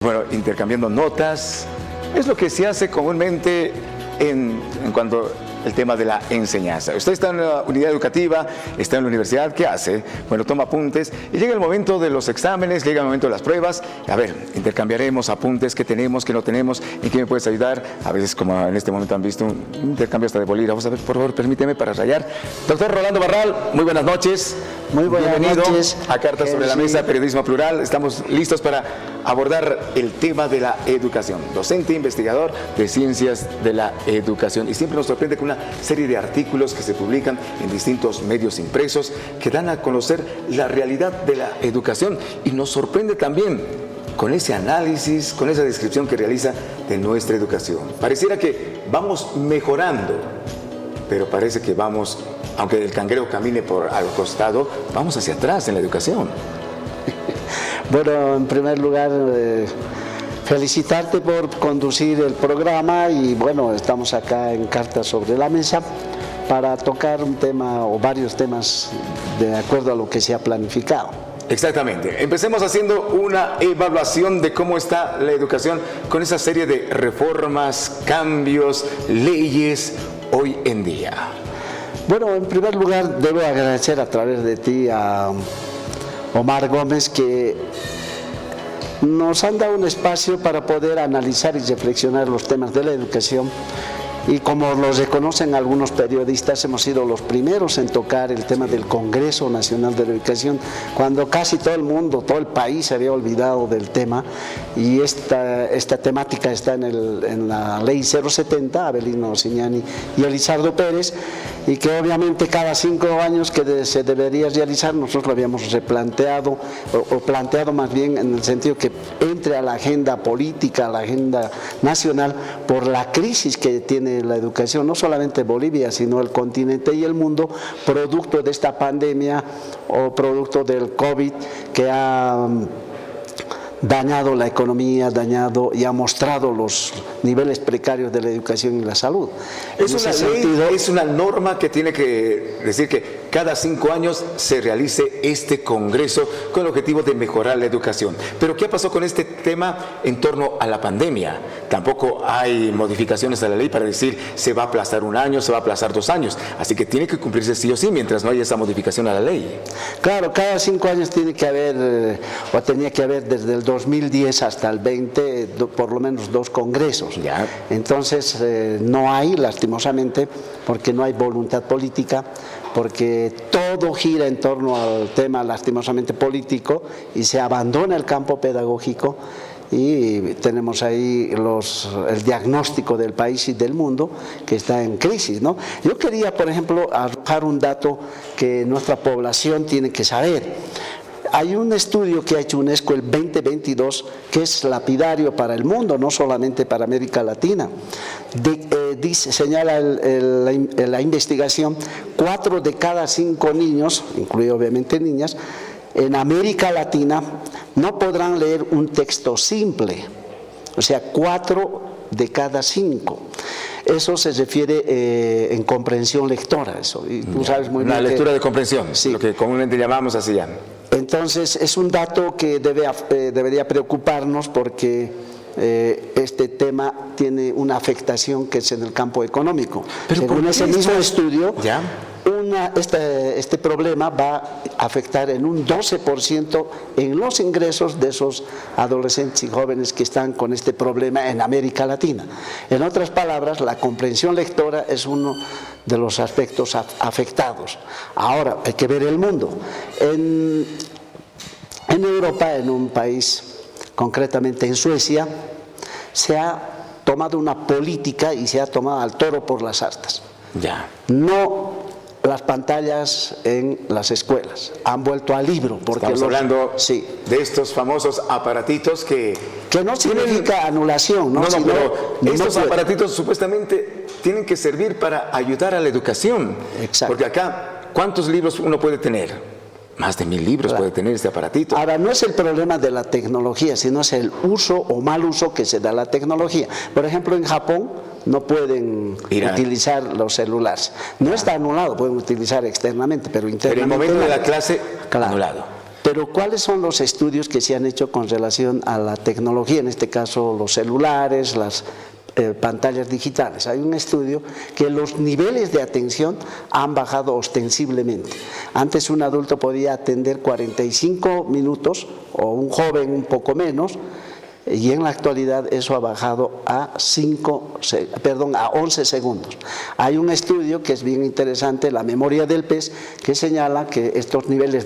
Bueno, intercambiando notas, es lo que se hace comúnmente en cuanto al tema de la enseñanza. Usted está en la unidad educativa, está en la universidad, ¿qué hace? Bueno, toma apuntes y llega el momento de los exámenes, llega el momento de las pruebas. A ver, intercambiaremos apuntes, qué tenemos, qué no tenemos, en qué me puedes ayudar. A veces, como en este momento han visto, un intercambio hasta de bolígrafos. A ver, por favor, permíteme para rayar. Doctor Rolando Barral, muy buenas noches. Muy buenas noches. A Cartas sobre la Mesa, Periodismo Plural. Estamos listos para abordar el tema de la educación. Docente, investigador de ciencias de la educación. Y siempre nos sorprende con una serie de artículos que se publican en distintos medios impresos que dan a conocer la realidad de la educación. Y nos sorprende también con ese análisis, con esa descripción que realiza de nuestra educación. Pareciera que vamos mejorando, pero parece que vamos, aunque el cangrejo camine por al costado, vamos hacia atrás en la educación. Bueno, en primer lugar, felicitarte por conducir el programa y bueno, estamos acá en Cartas sobre la Mesa para tocar un tema o varios temas de acuerdo a lo que se ha planificado. Exactamente. Empecemos haciendo una evaluación de cómo está la educación con esa serie de reformas, cambios, leyes hoy en día. Bueno, en primer lugar, debo agradecer a través de ti a Omar Gómez que nos han dado un espacio para poder analizar y reflexionar los temas de la educación. Y como lo reconocen algunos periodistas, hemos sido los primeros en tocar el tema del Congreso Nacional de la Educación, cuando casi todo el mundo, todo el país se había olvidado del tema. Y esta temática está en la Ley 070, Abelino Signani y Elizardo Pérez, y que obviamente cada 5 años que se debería realizar, nosotros lo habíamos replanteado, o planteado más bien en el sentido que entre a la agenda política, a la agenda nacional, por la crisis que tiene la educación, no solamente Bolivia, sino el continente y el mundo, producto de esta pandemia o producto del COVID que ha dañado la economía, dañado y ha mostrado los niveles precarios de la educación y la salud. Es una ley, es una norma que tiene que decir que cada 5 años se realice este congreso con el objetivo de mejorar la educación. Pero ¿qué pasó con este tema en torno a la pandemia? Tampoco hay modificaciones a la ley para decir se va a aplazar 1 año, se va a aplazar 2 años. Así que tiene que cumplirse sí o sí mientras no haya esa modificación a la ley. Claro, cada 5 años tiene que haber, o tenía que haber desde el 2010 hasta el 20, por lo menos 2 congresos. Ya. Entonces no hay, lastimosamente, porque no hay voluntad política, porque todo gira en torno al tema lastimosamente político y se abandona el campo pedagógico. Y tenemos ahí el diagnóstico del país y del mundo que está en crisis, ¿no? Yo quería, por ejemplo, arrojar un dato que nuestra población tiene que saber. Hay un estudio que ha hecho UNESCO el 2022 que es lapidario para el mundo, no solamente para América Latina. Señala la investigación, 4 de cada 5 niños, incluido obviamente niñas, en América Latina no podrán leer un texto simple, o sea, 4 de cada 5. Eso se refiere en comprensión lectora, eso. Y tú sabes muy bien. La lectura de comprensión, sí, lo que comúnmente llamamos así ya. Entonces, es un dato que debería preocuparnos porque este tema tiene una afectación que es en el campo económico. Pero según ese mismo estudio, ¿ya? Este problema va a afectar en un 12% en los ingresos de esos adolescentes y jóvenes que están con este problema en América Latina. En otras palabras, la comprensión lectora es uno de los aspectos afectados. Ahora, hay que ver el mundo. En Europa, en un país, concretamente en Suecia, se ha tomado una política y se ha tomado al toro por las astas. Ya. No las pantallas en las escuelas, han vuelto al libro. Porque estamos hablando sí, de estos famosos aparatitos que no significa anulación. No, pero estos aparatitos supuestamente tienen que servir para ayudar a la educación. Exacto. Porque acá, ¿cuántos libros uno puede tener? Más de 1000 libros puede tener este aparatito. Ahora, no es el problema de la tecnología, sino es el uso o mal uso que se da a la tecnología. Por ejemplo, en Japón no pueden utilizar los celulares. No está anulado, pueden utilizar externamente, pero internamente. Pero en el momento de la clase, claro, anulado. Pero ¿cuáles son los estudios que se han hecho con relación a la tecnología? En este caso, los celulares, las pantallas digitales. Hay un estudio que los niveles de atención han bajado ostensiblemente. Antes un adulto podía atender 45 minutos o un joven un poco menos, y en la actualidad eso ha bajado a 11 segundos. Hay un estudio que es bien interesante, la memoria del pez, que señala que estos niveles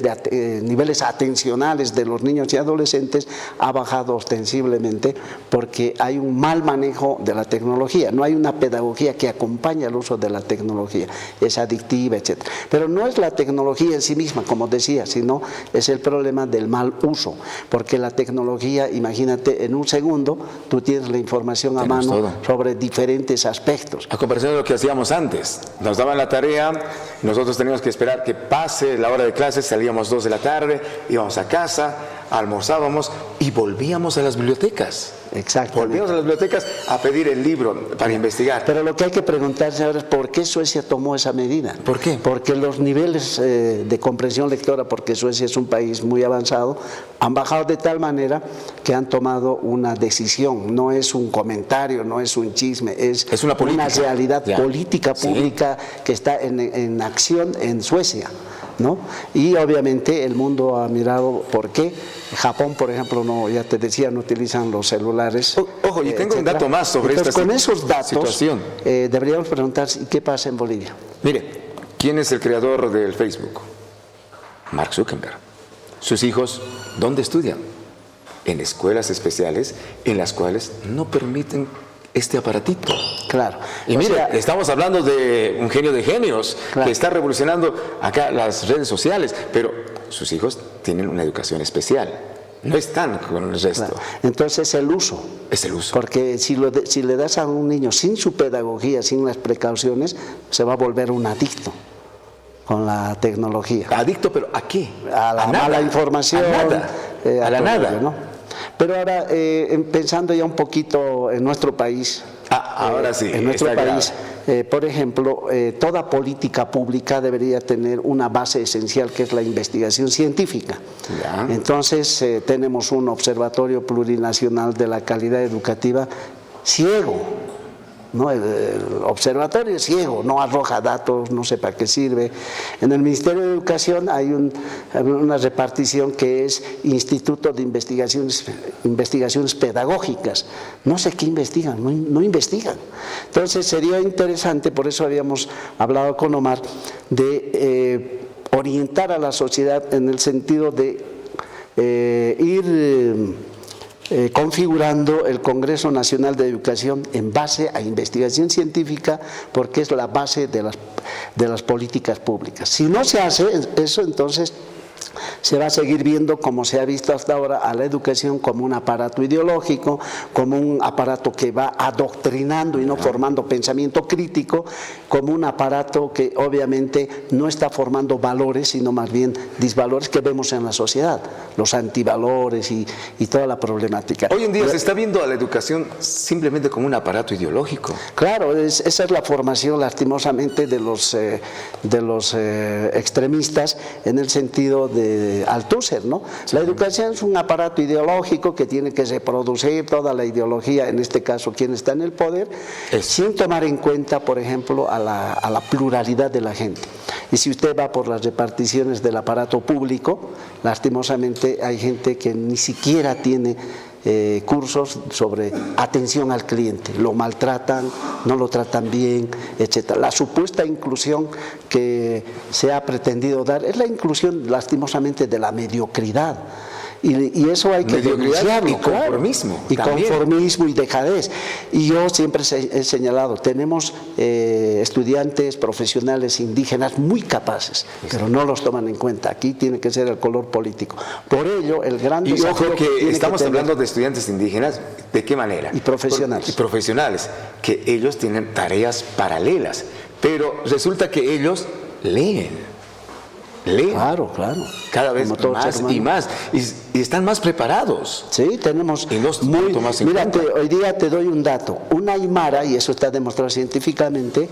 atencionales de los niños y adolescentes ha bajado ostensiblemente porque hay un mal manejo de la tecnología, no hay una pedagogía que acompañe el uso de la tecnología, es adictiva, etc. Pero no es la tecnología en sí misma, como decía, sino es el problema del mal uso, porque la tecnología, imagínate, en un segundo tú tienes la información a mano sobre diferentes aspectos. A comparación de lo que hacíamos antes, nos daban la tarea, nosotros teníamos que esperar que pase la hora de clases, salíamos 2 de la tarde, íbamos a casa, almorzábamos y volvíamos a las bibliotecas. Exacto. Volvíamos a las bibliotecas a pedir el libro para investigar. Pero lo que hay que preguntarse ahora es ¿por qué Suecia tomó esa medida? ¿Por qué? Porque los niveles de comprensión lectora, porque Suecia es un país muy avanzado, han bajado de tal manera que han tomado una decisión. No es un comentario, no es un chisme, es una realidad política pública que está en acción en Suecia, ¿no? Y obviamente el mundo ha mirado por qué. Japón, por ejemplo, no, ya te decía, no utilizan los celulares. Ojo, y tengo un dato más sobre esta situación. Con esos datos deberíamos preguntarse ¿qué pasa en Bolivia? Mire, ¿quién es el creador del Facebook? Mark Zuckerberg. Sus hijos, ¿dónde estudian? En escuelas especiales en las cuales no permiten este aparatito. Claro. Y mira, estamos hablando de un genio de genios que está revolucionando acá las redes sociales, pero sus hijos tienen una educación especial. No están con el resto. Claro. Entonces el uso. Es el uso. Porque si le das a un niño sin su pedagogía, sin las precauciones, se va a volver un adicto con la tecnología. Adicto, pero ¿a qué? A la mala información. A nada. A la nada. Ello, ¿no? Pero ahora, pensando ya un poquito en nuestro país. Ahora sí. En nuestro país, por ejemplo, toda política pública debería tener una base esencial que es la investigación científica. Ya. Entonces, tenemos un observatorio plurinacional de la calidad educativa ciego. ¿No? El observatorio es ciego, no arroja datos, no sé para qué sirve. En el Ministerio de Educación hay una repartición que es Instituto de Investigaciones Pedagógicas. No sé qué investigan, no investigan. Entonces sería interesante, por eso habíamos hablado con Omar, de orientar a la sociedad en el sentido de ir configurando el Congreso Nacional de Educación en base a investigación científica, porque es la base de las políticas públicas. Si no se hace eso, entonces se va a seguir viendo, como se ha visto hasta ahora, a la educación como un aparato ideológico, como un aparato que va adoctrinando y no formando pensamiento crítico, como un aparato que obviamente no está formando valores, sino más bien disvalores que vemos en la sociedad, los antivalores y toda la problemática. Hoy en día se está viendo a la educación simplemente como un aparato ideológico. Claro, esa es la formación lastimosamente de los extremistas en el sentido de Althusser, ¿no? La educación es un aparato ideológico que tiene que reproducir toda la ideología, en este caso quien está en el poder, sin tomar en cuenta, por ejemplo, a la pluralidad de la gente. Y si usted va por las reparticiones del aparato público, lastimosamente hay gente que ni siquiera tiene cursos sobre atención al cliente, lo maltratan, no lo tratan bien, etc. La supuesta inclusión que se ha pretendido dar es la inclusión lastimosamente de la mediocridad. Y eso hay que denunciarlo, y conformismo, claro. Y conformismo y dejadez. Y yo siempre he señalado, tenemos estudiantes profesionales indígenas muy capaces, pero no los toman en cuenta. Aquí tiene que ser el color político. Por ello, el gran desafío ojo que estamos hablando de estudiantes indígenas, ¿de qué manera? Y profesionales. Y profesionales, que ellos tienen tareas paralelas, pero resulta que ellos leen. Claro. Cada vez más y más. Y están más preparados. Sí, tenemos y los más en mira, hoy día te doy un dato. Un aymara, y eso está demostrado científicamente,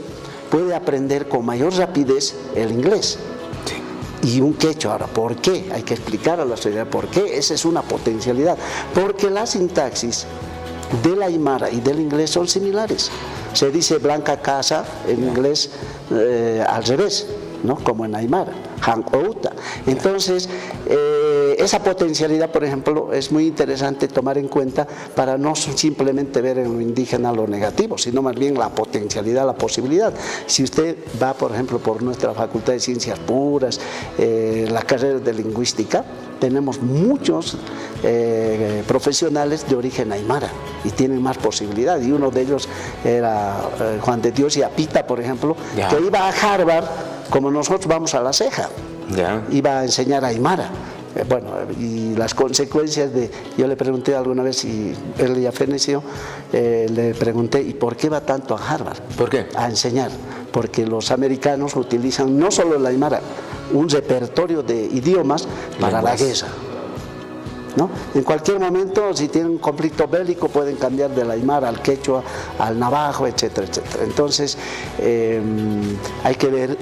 puede aprender con mayor rapidez el inglés. Sí. y un quechua. Ahora, ¿por qué? Hay que explicar a la sociedad por qué. Esa es una potencialidad. Porque la sintaxis del aymara y del inglés son similares. Se dice blanca casa en inglés al revés, ¿no? Como en aymara, han outa. Entonces, esa potencialidad, por ejemplo, es muy interesante tomar en cuenta para no simplemente ver en lo indígena lo negativo, sino más bien la potencialidad, la posibilidad. Si usted va, por ejemplo, por nuestra Facultad de Ciencias Puras, la carrera de Lingüística, tenemos muchos profesionales de origen aymara y tienen más posibilidad, y uno de ellos era Juan de Dios y Apita, por ejemplo, que iba a Harvard como nosotros vamos a La Ceja, iba a enseñar aymara. Bueno, y las consecuencias de... Yo le pregunté alguna vez, y él ya feneció, le pregunté, ¿y por qué va tanto a Harvard? ¿Por qué? A enseñar. Porque los americanos utilizan no solo el aymara, un repertorio de idiomas para la guerra, ¿no? En cualquier momento, si tienen un conflicto bélico, pueden cambiar del aymara al quechua, al navajo, etcétera, etcétera. Entonces, hay que ver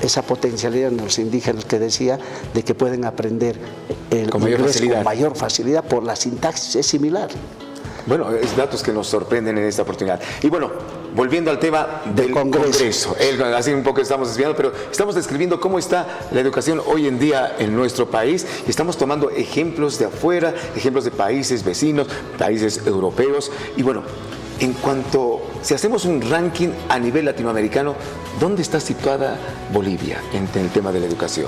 esa potencialidad en los indígenas que decía, de que pueden aprender el inglés con mayor facilidad por la sintaxis, es similar. Bueno, es datos que nos sorprenden en esta oportunidad. Y bueno, volviendo al tema del Congreso. Así un poco estamos desviando, pero estamos describiendo cómo está la educación hoy en día en nuestro país y estamos tomando ejemplos de afuera, ejemplos de países vecinos, países europeos. Y bueno, en cuanto, si hacemos un ranking a nivel latinoamericano, ¿dónde está situada Bolivia en el tema de la educación?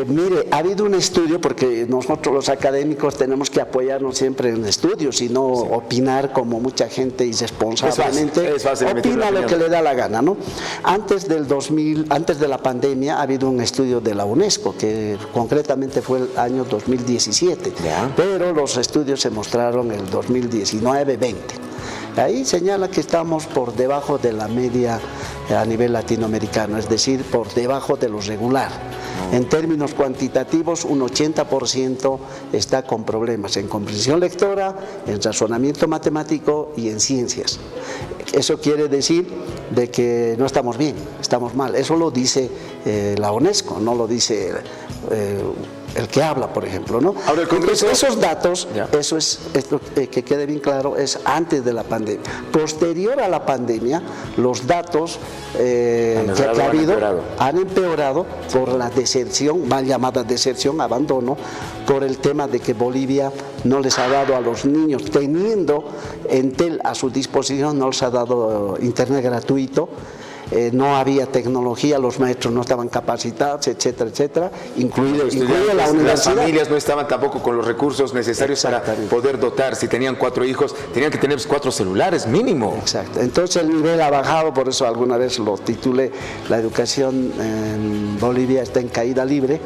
Mire, ha habido un estudio, porque nosotros los académicos tenemos que apoyarnos siempre en estudios y no opinar como mucha gente irresponsablemente opina lo que le da la gana, ¿no? Antes del 2000, antes de la pandemia, ha habido un estudio de la UNESCO, que concretamente fue el año 2017, pero los estudios se mostraron el 2019-20. Ahí señala que estamos por debajo de la media a nivel latinoamericano, es decir, por debajo de lo regular. En términos cuantitativos, un 80% está con problemas en comprensión lectora, en razonamiento matemático y en ciencias. Eso quiere decir de que no estamos bien, estamos mal. Eso lo dice la UNESCO, no lo dice el que habla, por ejemplo, ¿no? Ahora, entonces, esos datos, eso es esto, que quede bien claro, es antes de la pandemia. Posterior a la pandemia, los datos que ha habido han empeorado por la deserción, mal llamada deserción, abandono, por el tema de que Bolivia no les ha dado a los niños, teniendo Entel a su disposición, no les ha dado internet gratuito. No había tecnología, los maestros no estaban capacitados, etcétera, etcétera, incluido la universidad. Las familias no estaban tampoco con los recursos necesarios para poder dotar. Si tenían 4 hijos, tenían que tener 4 celulares mínimo. Exacto. Entonces el nivel ha bajado, por eso alguna vez lo titulé, la educación en Bolivia está en caída libre.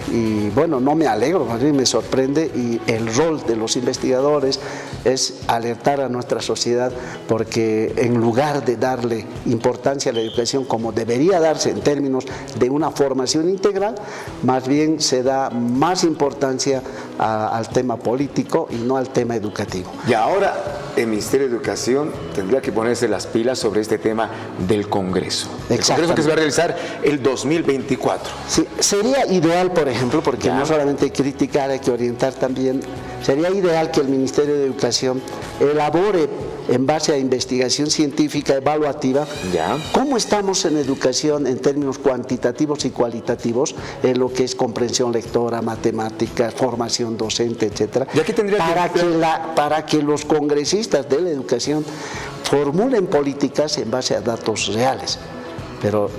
Y bueno, no me alegro, más bien me sorprende, y el rol de los investigadores es alertar a nuestra sociedad, porque en lugar de darle importancia a la educación como debería darse en términos de una formación integral, más bien se da más importancia al tema político y no al tema educativo. Y ahora el Ministerio de Educación tendría que ponerse las pilas sobre este tema del Congreso. El Congreso que se va a realizar el 2024. Sí, sería ideal, por ejemplo, porque no solamente criticar, hay que orientar también. Sería ideal que el Ministerio de Educación elabore, en base a investigación científica evaluativa, cómo estamos en educación en términos cuantitativos y cualitativos, en lo que es comprensión lectora, matemáticas, formación docente, etcétera, para que los congresistas de la educación formulen políticas en base a datos reales. Pero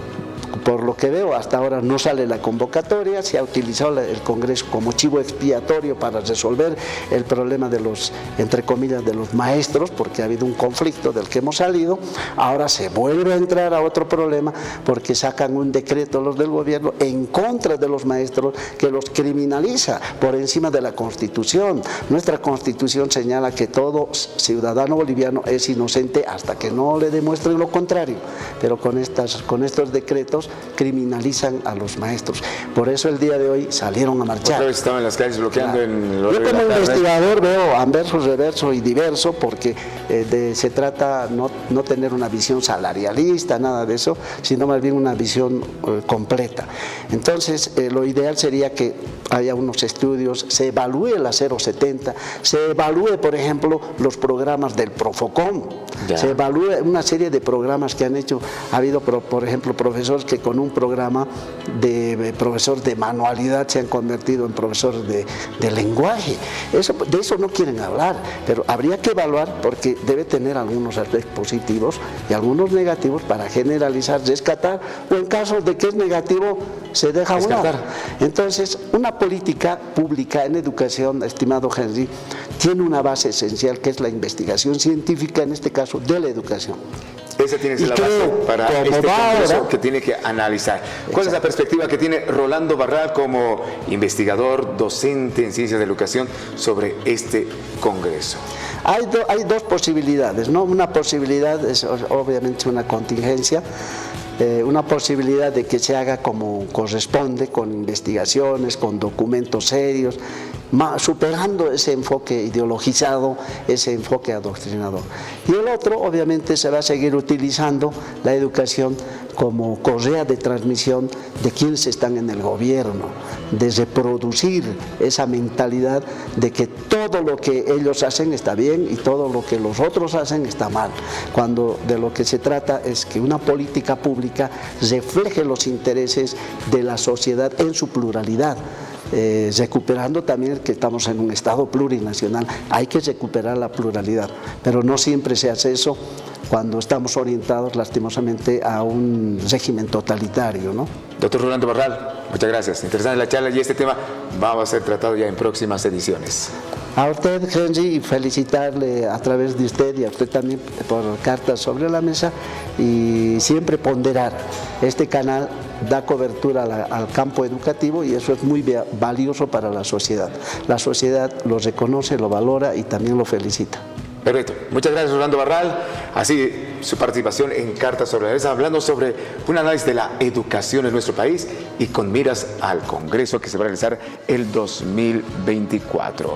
por lo que veo, hasta ahora no sale la convocatoria, se ha utilizado el Congreso como chivo expiatorio para resolver el problema de los, entre comillas, de los maestros, porque ha habido un conflicto del que hemos salido. Ahora se vuelve a entrar a otro problema porque sacan un decreto los del gobierno en contra de los maestros que los criminaliza por encima de la Constitución. Nuestra Constitución señala que todo ciudadano boliviano es inocente hasta que no le demuestren lo contrario, pero con estos decretos maestros, criminalizan a los maestros. Por eso el día de hoy salieron a marchar. Otra vez estaban en las calles bloqueando en Yo como investigador veo anverso, reverso y diverso, porque se trata no tener una visión salarialista, nada de eso, sino más bien una visión completa. Entonces, lo ideal sería que haya unos estudios, se evalúe la 070, se evalúe, por ejemplo, los programas del Profocom, se evalúe una serie de programas que han hecho. Ha habido, por ejemplo, profesores que con un programa de profesor de manualidad se han convertido en profesores de lenguaje. De eso no quieren hablar, pero habría que evaluar, porque debe tener algunos aspectos positivos y algunos negativos para generalizar, rescatar, o en caso de que es negativo, se deja a un lado. Entonces, una política pública en educación, estimado Henry, tiene una base esencial, que es la investigación científica, en este caso de la educación. Esa tiene que ser la base para este congreso que tiene que analizar. ¿Cuál es la perspectiva que tiene Rolando Barral como investigador, docente en ciencias de educación sobre este congreso? Hay dos posibilidades, ¿no? Una posibilidad es obviamente una contingencia, una posibilidad de que se haga como corresponde, con investigaciones, con documentos serios, superando ese enfoque ideologizado, ese enfoque adoctrinador. Y el otro, obviamente, se va a seguir utilizando la educación como correa de transmisión de quienes están en el gobierno, de reproducir esa mentalidad de que todo lo que ellos hacen está bien y todo lo que los otros hacen está mal, cuando de lo que se trata es que una política pública refleje los intereses de la sociedad en su pluralidad. Recuperando también que estamos en un Estado plurinacional, hay que recuperar la pluralidad, pero no siempre se hace eso cuando estamos orientados lastimosamente a un régimen totalitario, ¿no? Doctor Rolando Barral, muchas gracias. Interesante la charla, y este tema va a ser tratado ya en próximas ediciones. A usted, Henry, y felicitarle a través de usted y a usted también por Cartas sobre la Mesa, y siempre ponderar. Este canal da cobertura al campo educativo y eso es muy valioso para la sociedad. La sociedad lo reconoce, lo valora y también lo felicita. Perfecto. Muchas gracias, Rolando Barral. Así, su participación en Cartas sobre la Mesa, hablando sobre un análisis de la educación en nuestro país y con miras al Congreso que se va a realizar el 2024.